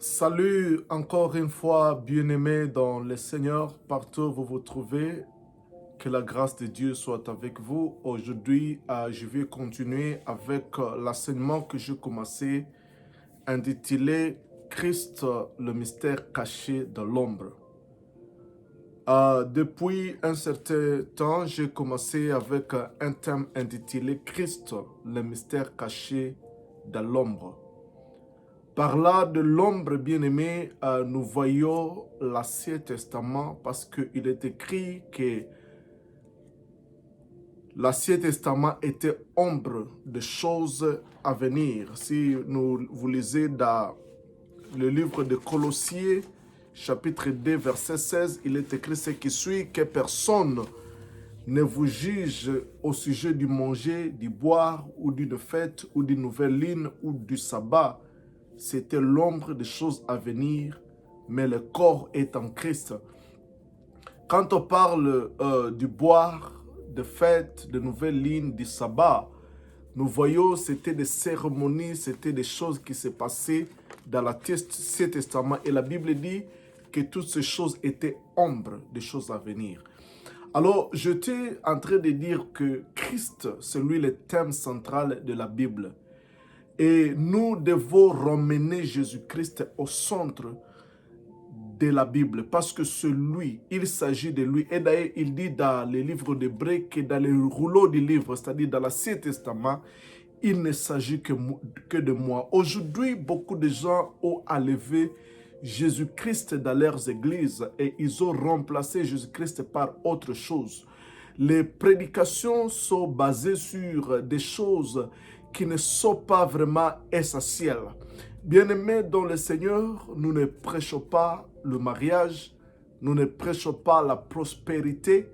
Salut encore une fois, bien-aimés dans le Seigneur, partout où vous vous trouvez. Que la grâce de Dieu soit avec vous. Aujourd'hui, je vais continuer avec l'enseignement que j'ai commencé, intitulé Christ, le mystère caché de l'ombre. Depuis un certain temps, j'ai commencé avec un thème intitulé Christ, le mystère caché de l'ombre. Par là de l'ombre bien-aimé, nous voyons l'Ancien Testament parce qu'il est écrit que l'Ancien Testament était ombre de choses à venir. Si vous lisez dans le livre de Colossiens, chapitre 2, verset 16, il est écrit ce qui suit, que personne ne vous juge au sujet du manger, du boire ou d'une fête ou d'une nouvelle ligne ou du sabbat. C'était l'ombre des choses à venir, mais le corps est en Christ. Quand on parle du boire, de fêtes, de nouvelles lignes, du sabbat, nous voyons c'était des cérémonies, c'était des choses qui se passaient dans l'Ancien Testament. Et la Bible dit que toutes ces choses étaient ombres des choses à venir. Alors, j'étais en train de dire que Christ, c'est lui le thème central de la Bible. Et nous devons ramener Jésus-Christ au centre de la Bible parce que c'est lui, il s'agit de lui. Et d'ailleurs, il dit dans les livres d'Hébreux que dans les rouleaux du livre, c'est-à-dire dans l'Ancien Testament, il ne s'agit que de moi. Aujourd'hui, beaucoup de gens ont enlevé Jésus-Christ dans leurs églises et ils ont remplacé Jésus-Christ par autre chose. Les prédications sont basées sur des choses qui ne sont pas vraiment essentielles. Bien-aimés dans le Seigneur, nous ne prêchons pas le mariage, nous ne prêchons pas la prospérité,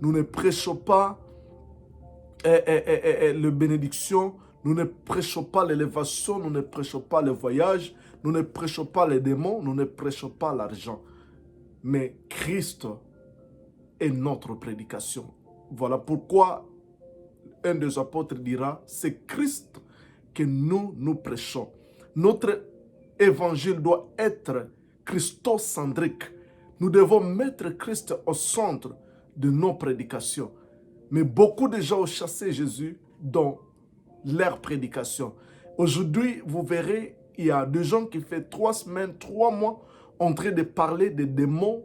nous ne prêchons pas la bénédiction, nous ne prêchons pas l'élévation, nous ne prêchons pas le voyage, nous ne prêchons pas les démons, nous ne prêchons pas l'argent. Mais Christ est notre prédication. Voilà pourquoi un des apôtres dira, c'est Christ que nous prêchons. Notre évangile doit être christocendrique. Nous devons mettre Christ au centre de nos prédications. Mais beaucoup de gens ont chassé Jésus dans leur prédication. Aujourd'hui, vous verrez, il y a des gens qui font 3 semaines, 3 mois en train de parler des démons,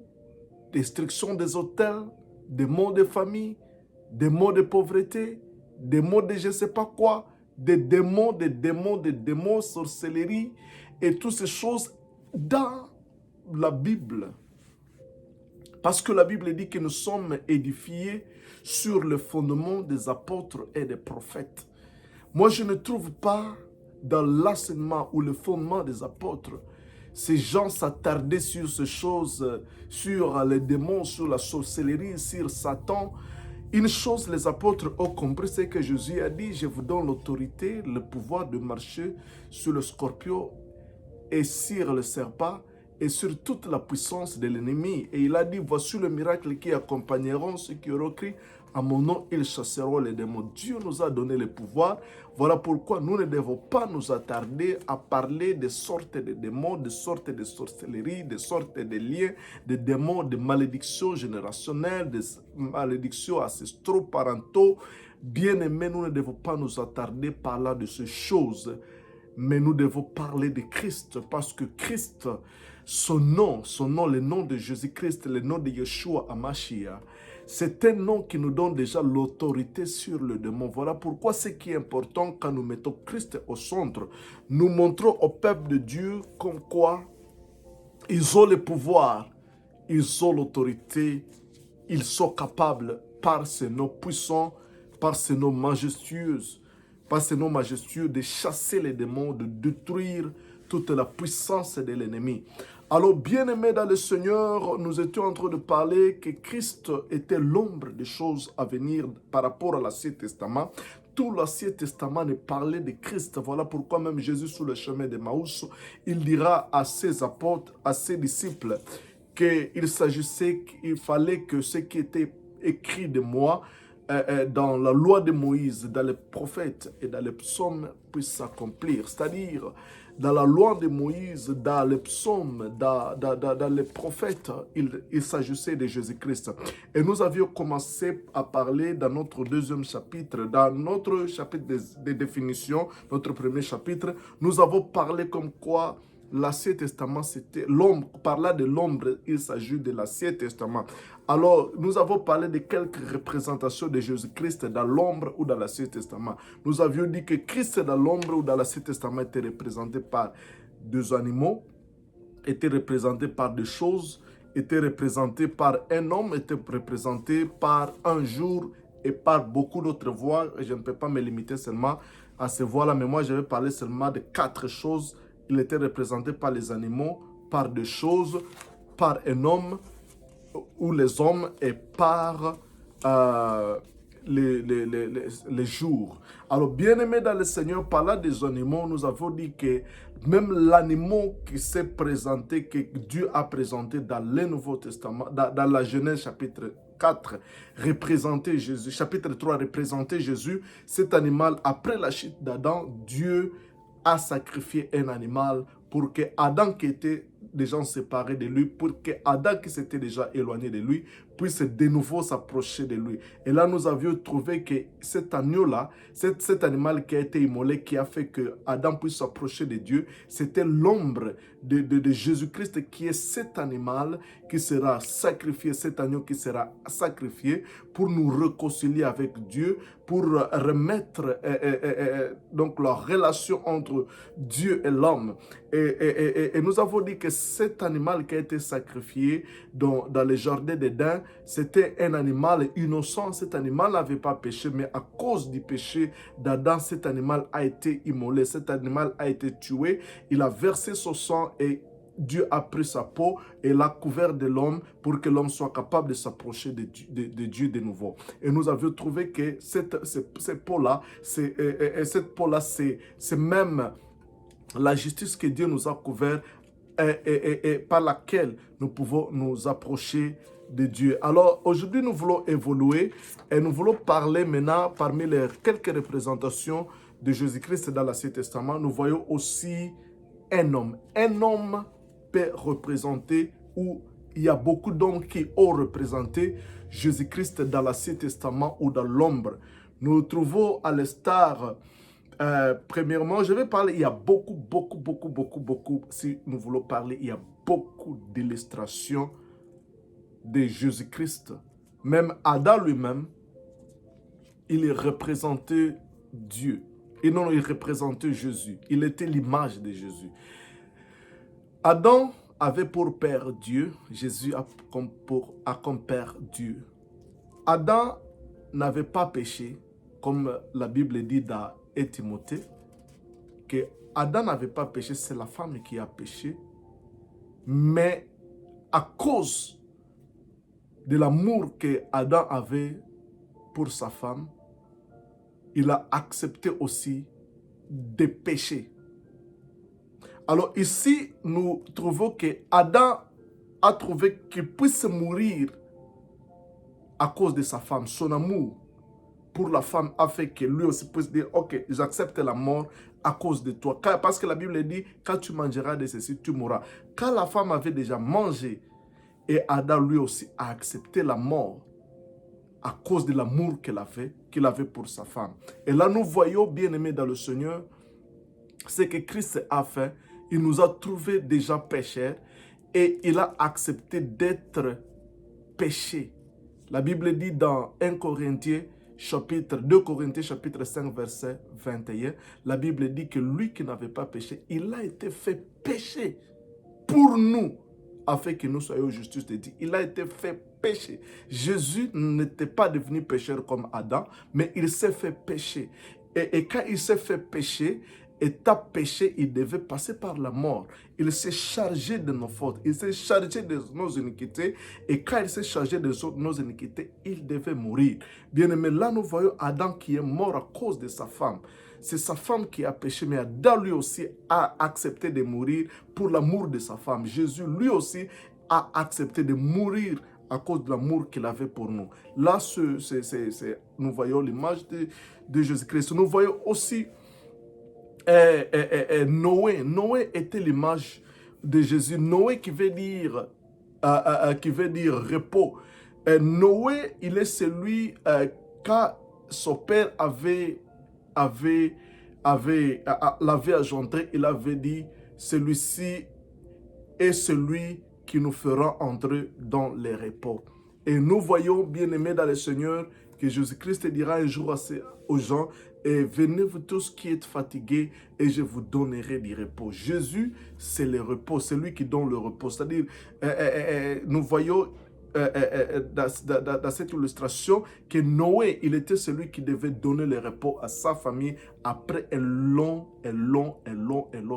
destruction des hôtels, des mots de famille, des mots de pauvreté, des mots de je ne sais pas quoi, des démons, sorcellerie et toutes ces choses dans la Bible. Parce que la Bible dit que nous sommes édifiés sur le fondement des apôtres et des prophètes. Moi, je ne trouve pas dans l'enseignement ou le fondement des apôtres ces gens s'attardaient sur ces choses, sur les démons, sur la sorcellerie, sur Satan. Une chose, les apôtres ont compris, c'est que Jésus a dit, je vous donne l'autorité, le pouvoir de marcher sur le scorpion et sur le serpent et sur toute la puissance de l'ennemi. Et il a dit, voici le miracle qui accompagneront ceux qui auront crié, à mon nom, ils chasseront les démons. Dieu nous a donné le pouvoir. Voilà pourquoi nous ne devons pas nous attarder à parler de sortes de démons, de sortes de sorcellerie, de sortes de liens, de démons, de malédictions générationnelles, de malédictions ancestraux, parentaux. Bien aimés, nous ne devons pas nous attarder par là de ces choses. Mais nous devons parler de Christ parce que Christ, son nom, le nom de Jésus-Christ, le nom de Yeshua HaMashiach, c'est un nom qui nous donne déjà l'autorité sur le démon. Voilà pourquoi ce qui est important quand nous mettons Christ au centre, nous montrons au peuple de Dieu comme quoi ils ont le pouvoir, ils ont l'autorité, ils sont capables par ces noms puissants, par ces noms majestueux, de chasser les démons, de détruire toute la puissance de l'ennemi. Alors, bien-aimés dans le Seigneur, nous étions en train de parler que Christ était l'ombre des choses à venir par rapport à l'Ancien Testament. Tout l'Ancien Testament ne parlait de Christ. Voilà pourquoi même Jésus, sur le chemin d'Emmaüs, il dira à ses apôtres, à ses disciples, qu'il s'agissait, qu'il fallait que ce qui était écrit de moi, dans la loi de Moïse, dans les prophètes et dans les psaumes puisse s'accomplir. C'est-à-dire, dans la loi de Moïse, dans les psaumes, dans les prophètes, il s'agissait de Jésus-Christ. Et nous avions commencé à parler dans notre deuxième chapitre, dans notre chapitre de définition, notre premier chapitre, nous avons parlé comme quoi l'Ancien Testament, c'était l'ombre. Parlant de l'ombre, il s'agit de l'Ancien Testament. Alors, nous avons parlé de quelques représentations de Jésus-Christ dans l'ombre ou dans l'Ancien Testament. Nous avions dit que Christ dans l'ombre ou dans l'Ancien Testament était représenté par des animaux, était représenté par des choses, était représenté par un homme, était représenté par un jour et par beaucoup d'autres voix. Je ne peux pas me limiter seulement à ces voix-là, mais moi, je vais parler seulement de 4 choses. Il était représenté par les animaux, par des choses, par un homme ou les hommes et par les jours. Alors, bien-aimés dans le Seigneur, parlant des animaux, nous avons dit que même l'animal qui s'est présenté, que Dieu a présenté dans le Nouveau Testament, dans la Genèse chapitre 4, représentait Jésus. Chapitre 3, représentait Jésus. Cet animal, après la chute d'Adam, Dieu a sacrifié un animal pour que Adam qui était déjà séparé de lui, pour que Adam qui s'était déjà éloigné de lui, puisse de nouveau s'approcher de lui. Et là, nous avions trouvé que cet agneau-là, cet animal qui a été immolé, qui a fait que Adam puisse s'approcher de Dieu, c'était l'ombre de Jésus-Christ qui est cet animal qui sera sacrifié, cet agneau qui sera sacrifié pour nous réconcilier avec Dieu, pour remettre donc la relation entre Dieu et l'homme. Et nous avons dit que cet animal qui a été sacrifié dans le jardin d'Éden, c'était un animal innocent. Cet animal n'avait pas péché, mais à cause du péché d'Adam, cet animal a été immolé. Cet animal a été tué. Il a versé son sang et Dieu a pris sa peau et l'a couvert de l'homme pour que l'homme soit capable de s'approcher de Dieu de nouveau. Et nous avions trouvé que cette peau-là, c'est même la justice que Dieu nous a couverte et par laquelle nous pouvons nous approcher de Dieu. Alors aujourd'hui, nous voulons évoluer et nous voulons parler maintenant parmi les quelques représentations de Jésus-Christ dans l'Ancien Testament. Nous voyons aussi un homme. Un homme peut représenter, ou il y a beaucoup d'hommes qui ont représenté Jésus-Christ dans l'Ancien Testament ou dans l'ombre. Nous trouvons à l'instar, premièrement, je vais parler, il y a beaucoup, si nous voulons parler, il y a beaucoup d'illustrations de Jésus-Christ. Même Adam lui-même, il représentait Dieu. Et non, il représentait Jésus. Il était l'image de Jésus. Adam avait pour père Dieu. Jésus a comme père Dieu. Adam n'avait pas péché, comme la Bible dit dans Timothée, que Adam n'avait pas péché, c'est la femme qui a péché. Mais à cause de l'amour que Adam avait pour sa femme, il a accepté aussi de pécher. Alors ici, nous trouvons que Adam a trouvé qu'il puisse mourir à cause de sa femme. Son amour pour la femme a fait que lui aussi puisse dire, ok, j'accepte la mort à cause de toi. Parce que la Bible dit, quand tu mangeras de ceci, tu mourras. Quand la femme avait déjà mangé, et Adam lui aussi a accepté la mort à cause de l'amour qu'il avait pour sa femme. Et là, nous voyons, bien-aimés dans le Seigneur, ce que Christ a fait. Il nous a trouvés déjà pécheurs et il a accepté d'être péché. La Bible dit dans 2 Corinthiens chapitre 5, verset 21, la Bible dit que lui qui n'avait pas péché, il a été fait péché pour nous, afin que nous soyons justice de Dieu. Il a été fait péché. Jésus n'était pas devenu pécheur comme Adam, mais il s'est fait pécher. Et quand il s'est fait pécher, état péché, il devait passer par la mort. Il s'est chargé de nos fautes, il s'est chargé de nos iniquités, et quand il s'est chargé de nos iniquités, il devait mourir. Bien aimé, là nous voyons Adam qui est mort à cause de sa femme. C'est sa femme qui a péché, mais Adam lui aussi a accepté de mourir pour l'amour de sa femme. Jésus lui aussi a accepté de mourir à cause de l'amour qu'il avait pour nous. Là, nous voyons l'image de Jésus-Christ. Nous voyons aussi Noé. Noé était l'image de Jésus. Noé qui veut dire repos. Noé, il est celui, quand son père l'avait engendré, il avait dit, celui-ci est celui qui nous fera entrer dans les repos. Et nous voyons, bien-aimés dans le Seigneur, que Jésus-Christ dira un jour aux gens, et venez vous tous qui êtes fatigués et je vous donnerai du repos. Jésus, c'est le repos, c'est lui qui donne le repos. C'est-à-dire, nous voyons dans cette illustration que Noé, il était celui qui devait donner le repos à sa famille après un long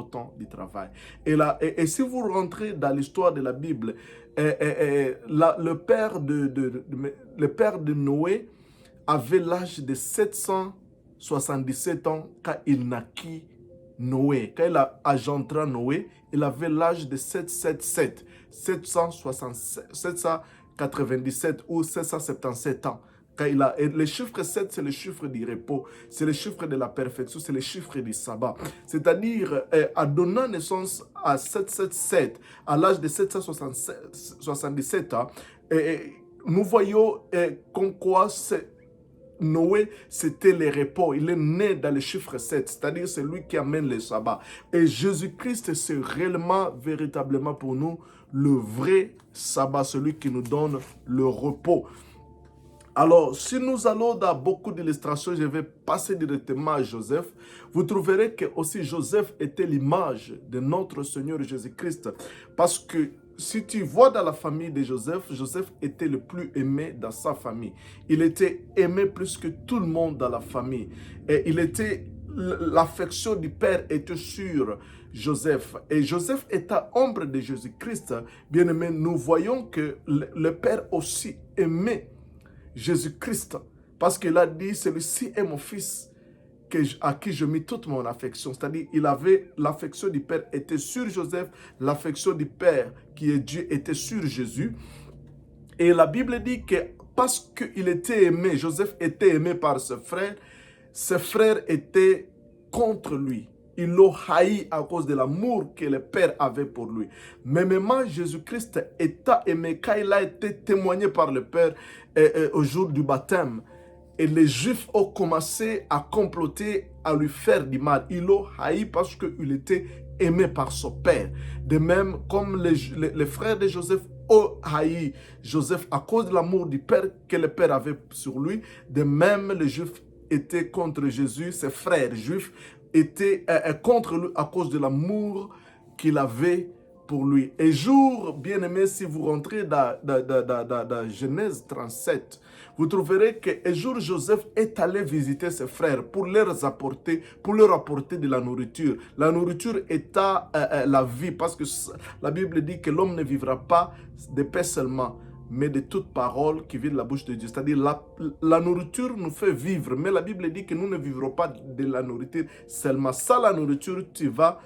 temps de travail. Et si vous rentrez dans l'histoire de la Bible, le père de Noé avait l'âge de 777 ans quand il naquit Noé. Quand il a engendré Noé, il avait l'âge de 797 ou 777 ans. Et le chiffre 7, c'est le chiffre du repos, c'est le chiffre de la perfection, c'est le chiffre du sabbat. C'est-à-dire, en donnant naissance à 777, à l'âge de 777 ans, nous voyons comme quoi Noé, c'était le repos. Il est né dans le chiffre 7, c'est-à-dire c'est lui qui amène le sabbat. Et Jésus-Christ, c'est réellement, véritablement pour nous, le vrai sabbat, celui qui nous donne le repos. Alors, si nous allons dans beaucoup d'illustrations, je vais passer directement à Joseph. Vous trouverez que aussi Joseph était l'image de notre Seigneur Jésus-Christ. Parce que si tu vois dans la famille de Joseph, Joseph était le plus aimé dans sa famille. Il était aimé plus que tout le monde dans la famille. Et l'affection du Père était sur Joseph. Et Joseph était ombre de Jésus-Christ. Bien aimé, nous voyons que le Père aussi aimait Jésus-Christ, parce qu'il a dit, celui-ci est mon fils à qui je mis toute mon affection. C'est-à-dire, l'affection du Père était sur Joseph, l'affection du Père qui est Dieu était sur Jésus. Et la Bible dit que parce qu'il était aimé, Joseph était aimé par ses frères étaient contre lui. Ils l'ont haï à cause de l'amour que le Père avait pour lui. Mêmement, Jésus-Christ étant aimé, quand il a été témoigné par le Père au jour du baptême, et les Juifs ont commencé à comploter, à lui faire du mal. Ils l'ont haï parce qu'il était aimé par son Père. De même, comme les frères de Joseph ont haï Joseph à cause de l'amour du Père que le Père avait sur lui, de même, les Juifs étaient contre Jésus, ses frères juifs était contre lui à cause de l'amour qu'il avait pour lui. Et jour, bien aimé, si vous rentrez dans Genèse 37, vous trouverez qu'un jour Joseph est allé visiter ses frères pour leur apporter de la nourriture. La nourriture étant la vie, parce que la Bible dit que l'homme ne vivra pas de pain seulement, mais de toute parole qui vient de la bouche de Dieu. C'est-à-dire, la nourriture nous fait vivre, mais la Bible dit que nous ne vivrons pas de la nourriture seulement. Sans la nourriture, tu vas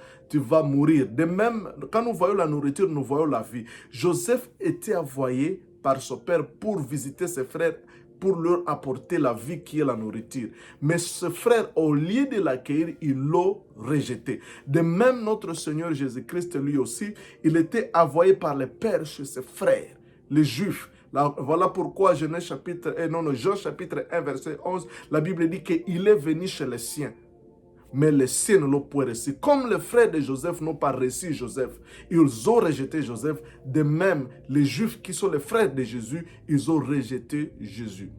mourir. De même, quand nous voyons la nourriture, nous voyons la vie. Joseph était envoyé par son père pour visiter ses frères, pour leur apporter la vie qui est la nourriture. Mais ses frères, au lieu de l'accueillir, ils l'ont rejeté. De même, notre Seigneur Jésus-Christ, lui aussi, il était envoyé par le Père chez ses frères, les Juifs. Voilà pourquoi Jean chapitre 1, verset 11, la Bible dit qu'il est venu chez les siens, mais les siens ne l'ont pas reçu. Comme les frères de Joseph n'ont pas reçu Joseph, ils ont rejeté Joseph. De même, les Juifs qui sont les frères de Jésus, ils ont rejeté Jésus.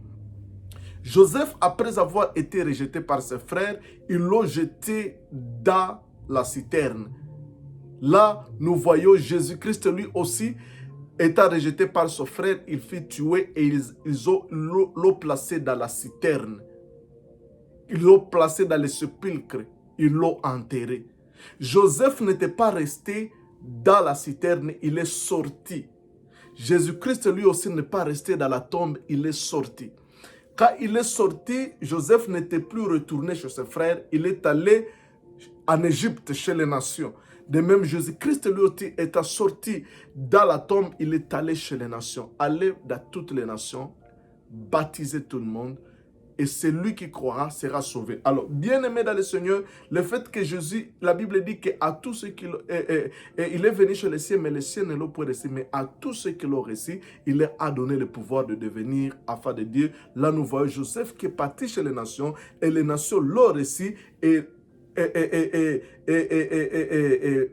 Joseph, après avoir été rejeté par ses frères, ils l'ont jeté dans la citerne. Là, nous voyons Jésus-Christ lui aussi, étant rejeté par son frère, il fut tué et ils l'ont placé dans la citerne. Ils l'ont placé dans le sépulcre. Ils l'ont enterré. Joseph n'était pas resté dans la citerne, il est sorti. Jésus-Christ lui aussi n'est pas resté dans la tombe, il est sorti. Quand il est sorti, Joseph n'était plus retourné chez ses frères, il est allé en Égypte chez les nations. De même, Jésus-Christ lui aussi est sorti dans la tombe, il est allé chez les nations, aller dans toutes les nations, baptiser tout le monde et celui qui croira sera sauvé. Alors, bien-aimé dans le Seigneur, le fait que Jésus, la Bible dit qu'à tous ceux qui il est venu chez les siens, mais les siens ne l'ont pas reçu, mais à tous ceux qui l'ont reçu, il leur a donné le pouvoir de devenir afin de Dieu. Là, nous voyons Joseph qui est parti chez les nations, et les nations l'ont reçu, et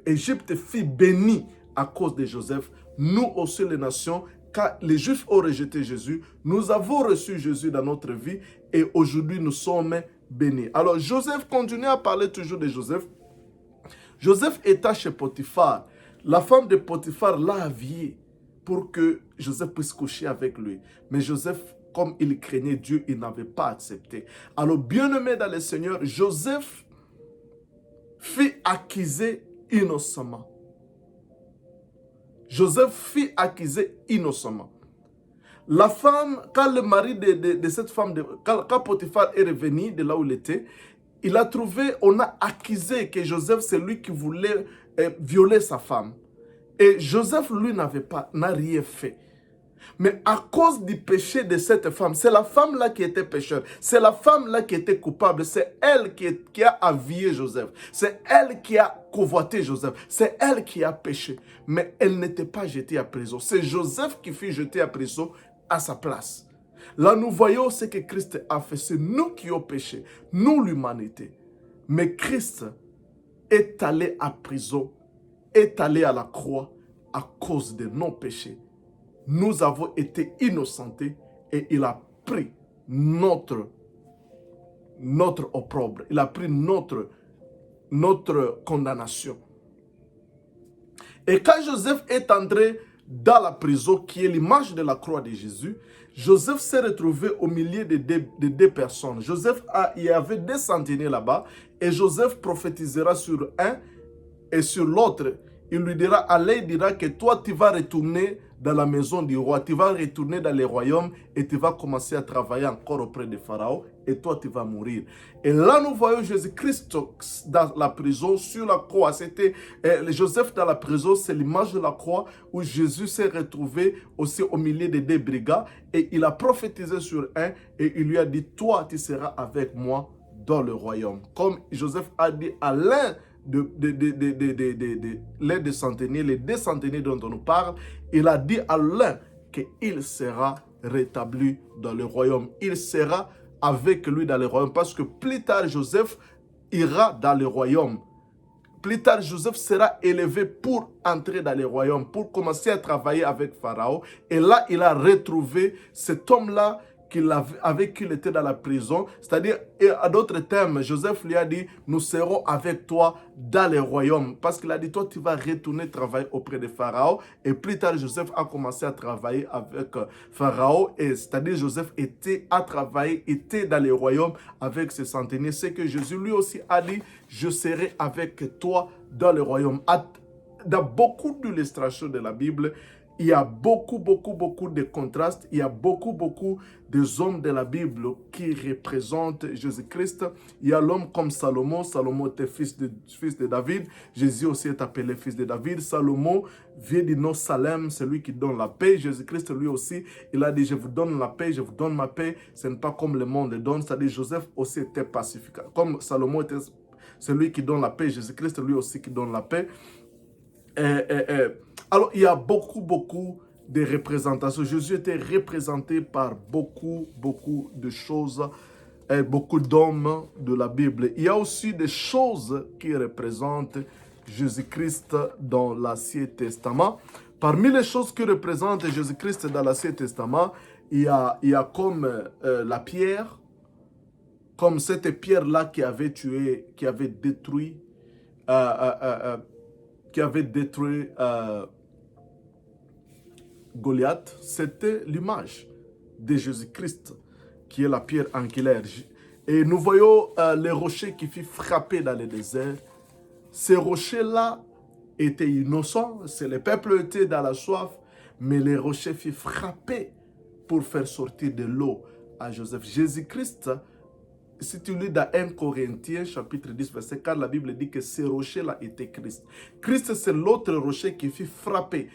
Égypte fut bénie à cause de Joseph. Nous aussi, les nations, quand les Juifs ont rejeté Jésus, nous avons reçu Jésus dans notre vie et aujourd'hui nous sommes bénis. Alors Joseph continue à parler toujours de Joseph. Joseph était chez Potiphar. La femme de Potiphar l'a habillé pour que Joseph puisse coucher avec lui. Mais Joseph, comme il craignait Dieu, il n'avait pas accepté. Alors bien-aimé dans le Seigneur, Joseph fut accusé innocemment. Joseph fut accusé innocemment. La femme, quand le mari de cette femme, quand Potiphar est revenu de là où il était, il a trouvé, on a accusé que Joseph, c'est lui qui voulait violer sa femme. Et Joseph, lui, n'a rien fait. Mais à cause du péché de cette femme, c'est la femme-là qui était pécheur. C'est la femme-là qui était coupable. C'est elle qui a habillé Joseph. C'est elle qui a convoité Joseph. C'est elle qui a péché. Mais elle n'était pas jetée à prison. C'est Joseph qui fut jeté à prison à sa place. Là, nous voyons ce que Christ a fait. C'est nous qui avons péché. Nous, l'humanité. Mais Christ est allé à prison, est allé à la croix à cause de nos péchés. Nous avons été innocentés et il a pris notre opprobre. Il a pris notre condamnation. Et quand Joseph est entré dans la prison, qui est l'image de la croix de Jésus, Joseph s'est retrouvé au milieu de deux personnes. Il y avait deux sentinelles là-bas et Joseph prophétisera sur un et sur l'autre. Il lui dira, allez, il dira que toi, tu vas retourner dans la maison du roi, tu vas retourner dans les royaumes et tu vas commencer à travailler encore auprès de Pharaon et toi, tu vas mourir. Et là, nous voyons Jésus-Christ dans la prison, sur la croix. C'était Joseph dans la prison, c'est l'image de la croix où Jésus s'est retrouvé aussi au milieu des deux brigands et il a prophétisé sur un et il lui a dit, toi, tu seras avec moi dans le royaume. Comme Joseph a dit à l'un les deux centeniers dont on nous parle, il a dit à l'un qu'il sera rétabli dans le royaume. Il sera avec lui dans le royaume parce que plus tard, Joseph ira dans le royaume. Plus tard, Joseph sera élevé pour entrer dans le royaume, pour commencer à travailler avec Pharaon. Et là, il a retrouvé cet homme-là avec qui il était dans la prison. C'est-à-dire, à d'autres termes, Joseph lui a dit, nous serons avec toi dans le royaume. Parce qu'il a dit, toi, tu vas retourner travailler auprès de Pharaon. Et plus tard, Joseph a commencé à travailler avec Pharaon. Et c'est-à-dire, Joseph était dans le royaume avec ses centeniers. C'est que Jésus lui aussi a dit, je serai avec toi dans le royaume. Dans beaucoup d'illustrations de la Bible, il y a beaucoup de contrastes. Il y a beaucoup des hommes de la Bible qui représentent Jésus-Christ. Il y a l'homme comme Salomon. Salomon était fils de David. Jésus aussi est appelé fils de David. Salomon vient du nom Salem, celui qui donne la paix. Jésus-Christ, lui aussi, il a dit, je vous donne la paix, je vous donne ma paix. Ce n'est pas comme le monde donne. C'est-à-dire, Joseph aussi était pacificateur. Comme Salomon était celui qui donne la paix, Jésus-Christ, lui aussi qui donne la paix. Alors, il y a beaucoup de représentations. Jésus était représenté par beaucoup de choses, beaucoup d'hommes de la Bible. Il y a aussi des choses qui représentent Jésus-Christ dans l'Ancien Testament. Parmi les choses qui représentent Jésus-Christ dans l'Ancien Testament, il y a comme la pierre, comme cette pierre-là qui avait détruit Goliath. C'était l'image de Jésus-Christ, qui est la pierre angulaire. Et nous voyons les rochers qui furent frappés dans le désert. Ces rochers-là étaient innocents, c'est le peuple était dans la soif, mais les rochers furent frappés pour faire sortir de l'eau à Joseph. Jésus-Christ, si tu lis dans 1 Corinthiens chapitre 10 verset 4, la Bible dit que ces rochers-là étaient Christ. Christ, c'est l'autre rocher qui fut frappé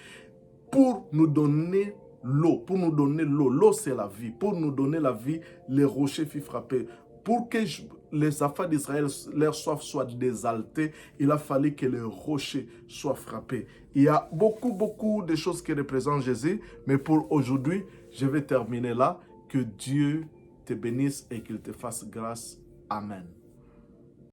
pour nous donner l'eau, pour nous donner l'eau. L'eau, c'est la vie. Pour nous donner la vie, les rochers furent frappés. Pour que les enfants d'Israël, leur soif soit désaltée, il a fallu que les rochers soient frappés. Il y a beaucoup de choses qui représentent Jésus, mais pour aujourd'hui, je vais terminer là. Que Dieu te bénisse et qu'il te fasse grâce. Amen.